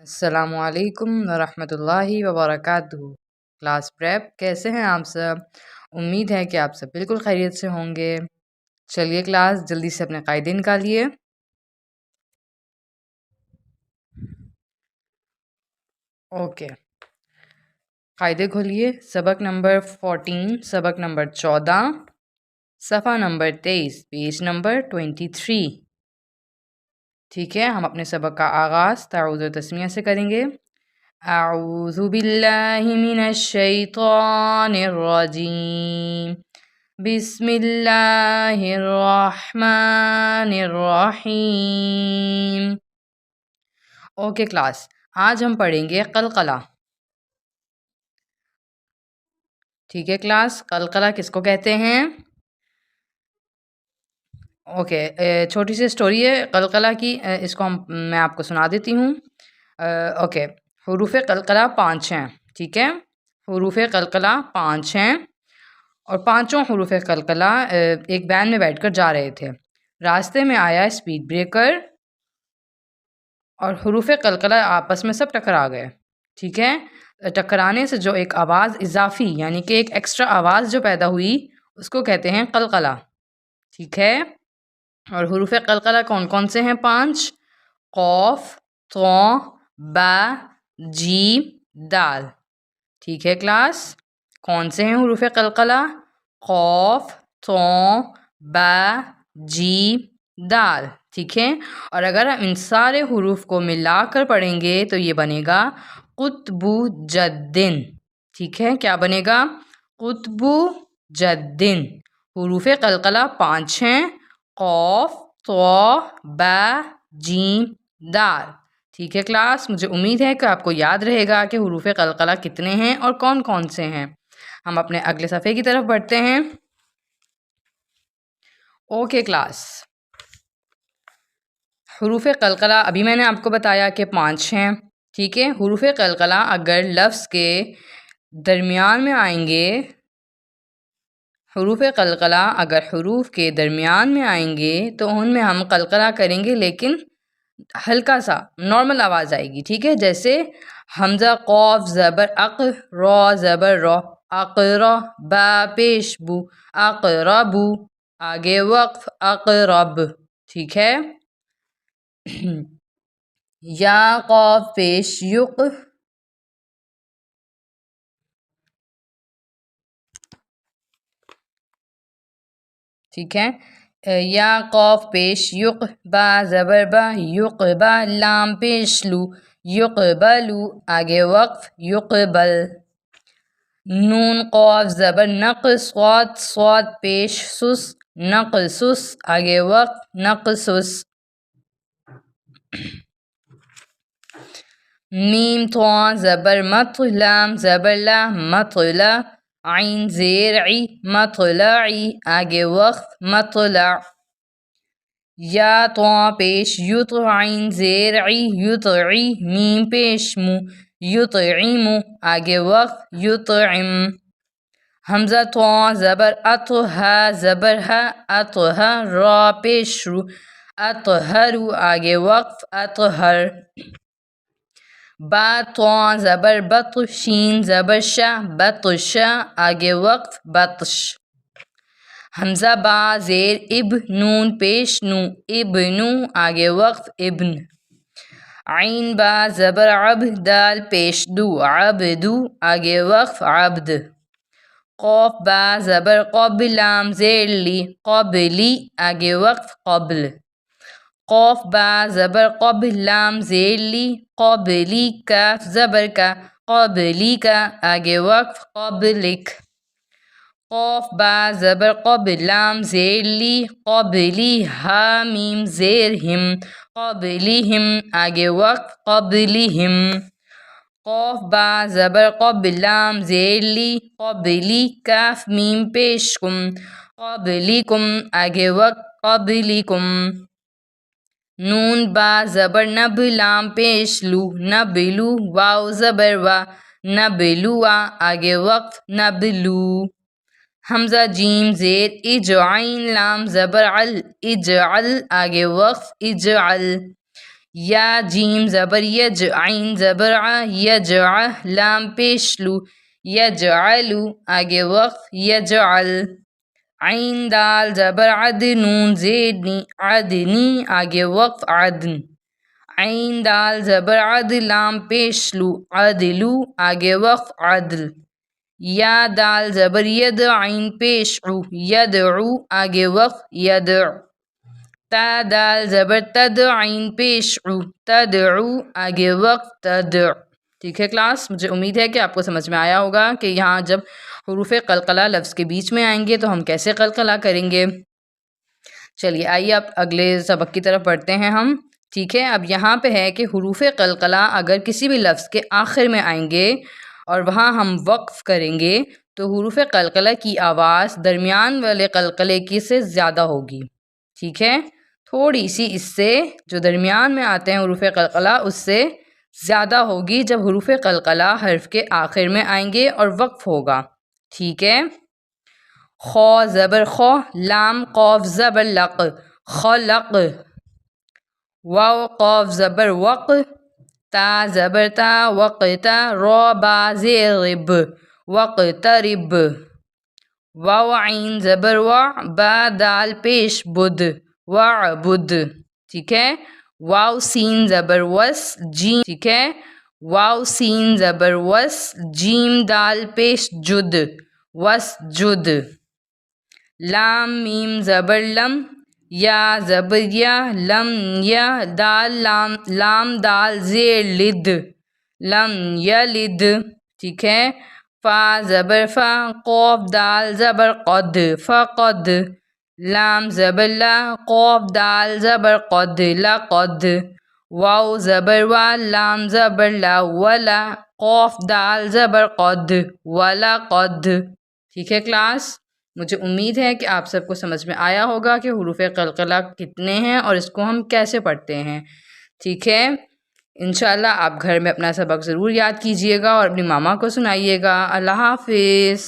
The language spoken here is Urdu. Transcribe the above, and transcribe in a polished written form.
السلام علیکم ورحمۃ اللہ وبرکاتہ۔ کلاس پریپ کیسے ہیں آپ سب؟ امید ہے کہ آپ سب بالکل خیریت سے ہوں گے۔ چلیے کلاس جلدی سے اپنے قاعدے نکالیے۔ اوکے، قاعدے کھولیے۔ سبق نمبر 14، سبق نمبر 14، صفحہ نمبر 23، پیج نمبر 23۔ ٹھیک ہے، ہم اپنے سبق کا آغاز تعوذ و تسمیہ سے کریں گے۔ اعوذ باللہ من الشیطان الرجیم، بسم اللہ الرحمن الرحیم۔ اوکے کلاس، آج ہم پڑھیں گے قلقلہ۔ ٹھیک ہے کلاس، قلقلہ کس کو کہتے ہیں؟ اوکے، چھوٹی سی اسٹوری ہے قلقلہ کی، اس کو میں آپ کو سنا دیتی ہوں۔ اوکے، حروف قلقلہ 5 ہیں۔ ٹھیک ہے، حروف قلقلہ 5 ہیں اور پانچوں حروف قلقلہ ایک وین میں بیٹھ کر جا رہے تھے۔ راستے میں آیا اسپیڈ بریکر اور حروف قلقلہ آپس میں سب ٹکرا گئے۔ ٹھیک ہے، ٹکرانے سے جو ایک آواز اضافی یعنی کہ ایک ایکسٹرا آواز جو پیدا ہوئی اس کو کہتے ہیں قلقلہ۔ ٹھیک ہے، اور حروف قلقلہ کون کون سے ہیں؟ 5: قوف، طا، با، جیم، دال۔ ٹھیک ہے کلاس، کون سے ہیں حروف قلقلہ؟ قوف، طا، با، جیم، دال۔ ٹھیک ہے، اور اگر ہم ان سارے حروف کو ملا کر پڑھیں گے تو یہ بنے گا قطب جدن۔ ٹھیک ہے، کیا بنے گا؟ قطب جدن۔ حروف قلقلہ 5 ہیں: قوف، طا، با، جیم، دال۔ ٹھیک ہے کلاس، مجھے امید ہے کہ آپ کو یاد رہے گا کہ حروف قلقلہ کتنے ہیں اور کون کون سے ہیں۔ ہم اپنے اگلے صفحے کی طرف بڑھتے ہیں۔ اوکے کلاس، حروف قلقلہ ابھی میں نے آپ کو بتایا کہ 5 ہیں۔ ٹھیک ہے، حروف قلقلہ اگر لفظ کے درمیان میں آئیں گے، حروف قلقلہ اگر حروف کے درمیان میں آئیں گے تو ان میں ہم قلقلہ کریں گے لیکن ہلکا سا نارمل آواز آئے گی۔ ٹھیک ہے، جیسے حمزہ قوف زبر اق، را زبر را، اقرا، با پیش بو، اقربو، آگے وقف اقرب۔ ٹھیک ہے، یا قوف پیش یق، ٹھیک ہے، یا قوف پیش یق، با زبر با، یقبا، لام پیش لو، یقبلو، آگے وقف یقبل۔ نون قوف زبر نق، صاد، صاد پیش سس، نقصص، آگے وقف نقصص۔ میم طا زبر مط، لام زبر لا، مطلع، عین زیر عی، مطلعی، آگے وقف مطلع۔ یا طا پیش یط، عین زیر عی، یطعی، میم پیش مو، یطعمو، آگے وقف یطعم۔ حمزہ طا زبر اط، ہا زبر ہا، اطہا، را پیش رو، اطہرو، آگے وقف اطہر۔ با طا زبر بط، شین زبر شا، بطشا، آگے وقف بطش۔ حمزہ با زیر اب، نون پیش نو، ابنو، آگے وقف ابن۔ عین با زبر عب، دال پیش دو، عبدو، آگے وقف عبد۔ قوف با زبر قب، لام زیر لی، قبلی، آگے وقف قبل۔ قوف با زبر قب، لام زیر لی، قبلی، کاف زبر کا، قبلی کا، آگے وقف قبلک۔ قوف با زبر قب، لام زیر لی، قبلی، ہا میم زیر ہم، قبلیہم، آگے وقف قبلیہم۔ قوف با زبر قب، لام زیر لی، قبلی، کاف میم پیش کم، قبلیکم، آگے وقف قبلیکم۔ نون با زبر نب، لام پیش لو، نبلو، واو زبر وا، نبلوا، آگے وقف نبلو۔ حمزہ جیم زیر اج، عین لام زبر عل، اجعل، آگے وقف اجعل۔ یا جیم زبر یج، عین زبر ع، یجع، لام پیش لو، یجعلو، آگے وقف، یجعل، عین دال زبر عد، نون زید نی، عدنی، آگے وقف، عدن، عین دال زبر عد، لام پیش لو، عدلو، آگے وقف، عدل، یا دال زبر ید، عین پیش عو، یدعو، آگے وقف، یدع، تا دال زبر تد، عین پیش عو، تدعو، آگے وقف، تدع۔ ٹھیک ہے کلاس، مجھے امید ہے کہ آپ کو سمجھ میں آیا ہوگا کہ یہاں جب حروف قلقلہ لفظ کے بیچ میں آئیں گے تو ہم کیسے قلقلہ کریں گے۔ چلیے آئیے اب اگلے سبق کی طرف بڑھتے ہیں ہم۔ ٹھیک ہے، اب یہاں پہ ہے کہ حروف قلقلہ اگر کسی بھی لفظ کے آخر میں آئیں گے اور وہاں ہم وقف کریں گے تو حروف قلقلہ کی آواز درمیان والے قلقلے کی سے زیادہ ہوگی۔ ٹھیک ہے، تھوڑی سی اس سے جو درمیان میں آتے ہیں حروف قلقلہ اس سے زیادہ ہوگی جب حروف قلقلہ حرف کے آخر میں آئیں گے اور وقف ہوگا۔ ٹھیک ہے، خو زبر خو، لام قوف زبر لق، خلق، واو قوف زبر وق، تا زبر تا، وقتا، رو با زیر رب، وقترب، واو عین زبر وع، با دال پیش بد، وعبد۔ ٹھیک ہے، واو سین زبر وس، جیم، ٹھیک ہے، واو سین زبر وس، جیم دال پیش جد، وسجد، لام میم زبر لم، یا زبر یا، لم یا، دال لام دال زیر لد، لم یلد۔ ٹھیک ہے، فا زبر فا، قوف دال زبر قد، فقد، لام زبر لا، قوف دال زبر قد، لقد، واو زبر وا، لام زبر لا، ولا، قوف دال زبر قد، ولقد۔ ٹھیک ہے کلاس، مجھے امید ہے کہ آپ سب کو سمجھ میں آیا ہوگا کہ حروف قلقلہ کتنے ہیں اور اس کو ہم کیسے پڑھتے ہیں۔ ٹھیک ہے، انشاءاللہ آپ گھر میں اپنا سبق ضرور یاد کیجیے گا اور اپنی ماما کو سنائیے گا۔ اللہ حافظ۔